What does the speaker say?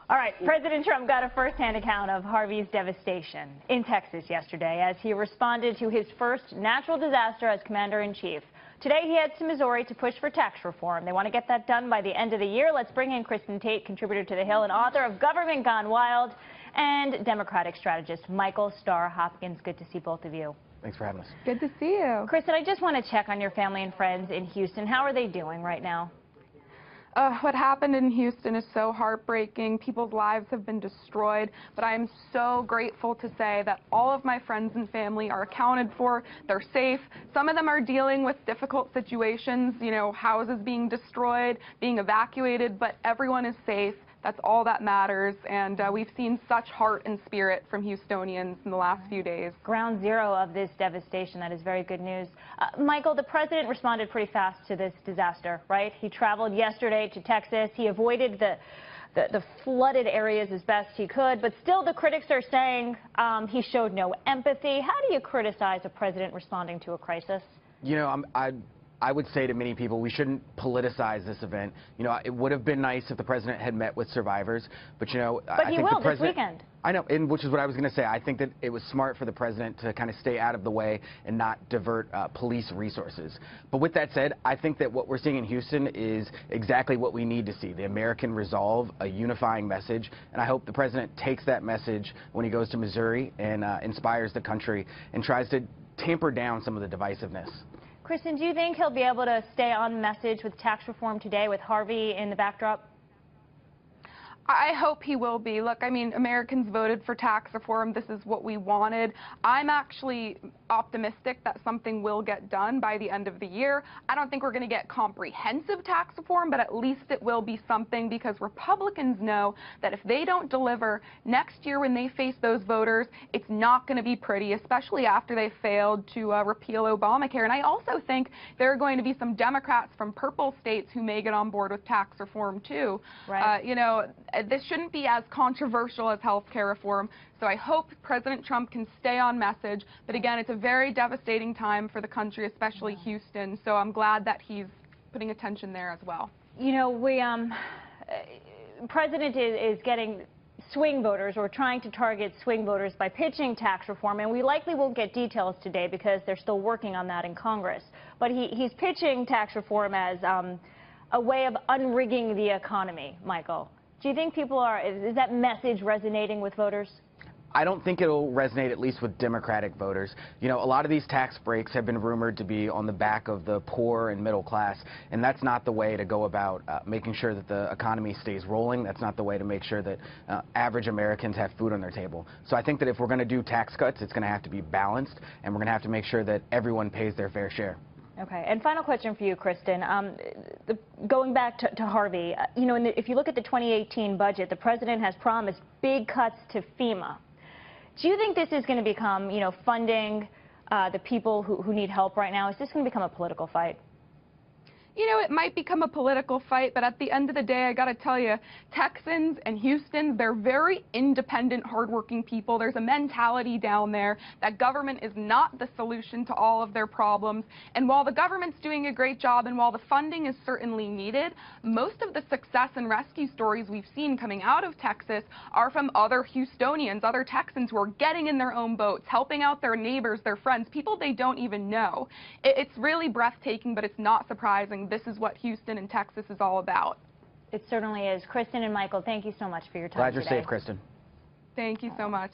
All right, President Trump got a first-hand account of Harvey's devastation in Texas yesterday as he responded to his first natural disaster as commander-in-chief. Today he heads to Missouri to push for tax reform. They want to get that done by the end of the year. Let's bring in Kristin Tate, contributor to The Hill and author of Government Gone Wild, and Democratic strategist Michael Starr Hopkins. Good to see both of you. Thanks for having us. Good to see you. Kristin, I just want to check on your family and friends in Houston. How are they doing right now? What happened in Houston is so heartbreaking. People's lives have been destroyed, but I am so grateful to say that all of my friends and family are accounted for. They're safe. Some of them are dealing with difficult situations, you know, houses being destroyed, being evacuated, but everyone is safe. That's all that matters, and we've seen such heart and spirit from Houstonians in the last few days. Ground zero of this devastation. That is very good news. Michael, the president responded pretty fast to this disaster, right? He traveled yesterday to Texas. He avoided the flooded areas as best he could, but still the critics are saying he showed no empathy. How do you criticize a president responding to a crisis? You know, I would say to many people, we shouldn't politicize this event. You know, it would have been nice if the president had met with survivors, but you know, I think the president, this weekend. I know, and which is what I was going to say. I think that it was smart for the president to kind of stay out of the way and not divert police resources. But with that said, I think that what we're seeing in Houston is exactly what we need to see: the American resolve, a unifying message. And I hope the president takes that message when he goes to Missouri and inspires the country and tries to tamper down some of the divisiveness. Kristin, do you think he'll be able to stay on message with tax reform today with Harvey in the backdrop? I hope he will be. Look, I mean, Americans voted for tax reform. This is what we wanted. I'm actually optimistic that something will get done by the end of the year. I don't think we're going to get comprehensive tax reform, but at least it will be something, because Republicans know that if they don't deliver next year when they face those voters, it's not going to be pretty, especially after they failed to repeal Obamacare. And I also think there are going to be some Democrats from purple states who may get on board with tax reform, too. Right. You know, this shouldn't be as controversial as health care reform, so I hope President Trump can stay on message. But again, it's a very devastating time for the country, especially Houston, so I'm glad that he's putting attention there as well. You know, President is getting swing voters, or trying to target swing voters by pitching tax reform, and we likely won't get details today because they're still working on that in Congress. But he's pitching tax reform as a way of unrigging the economy, Michael. Do you think is that message resonating with voters? I don't think it'll resonate, at least with Democratic voters. You know, a lot of these tax breaks have been rumored to be on the back of the poor and middle class, and that's not the way to go about making sure that the economy stays rolling. That's not the way to make sure that average Americans have food on their table. So I think that if we're going to do tax cuts, it's going to have to be balanced, and we're going to have to make sure that everyone pays their fair share. Okay, and final question for you, Kristin. Going back to Harvey, you know, if you look at the 2018 budget, the president has promised big cuts to FEMA. Do you think this is going to become, you know, funding the people who need help right now? Is this going to become a political fight? You know, it might become a political fight, but at the end of the day, I got to tell you, Texans and Houston, they're very independent, hardworking people. There's a mentality down there that government is not the solution to all of their problems. And while the government's doing a great job and while the funding is certainly needed, most of the success and rescue stories we've seen coming out of Texas are from other Houstonians, other Texans who are getting in their own boats, helping out their neighbors, their friends, people they don't even know. It's really breathtaking, but it's not surprising. This is what Houston and Texas is all about. It certainly is. Kristin and Michael, thank you so much for your time Glad you're today. safe, Kristin. Thank you so much.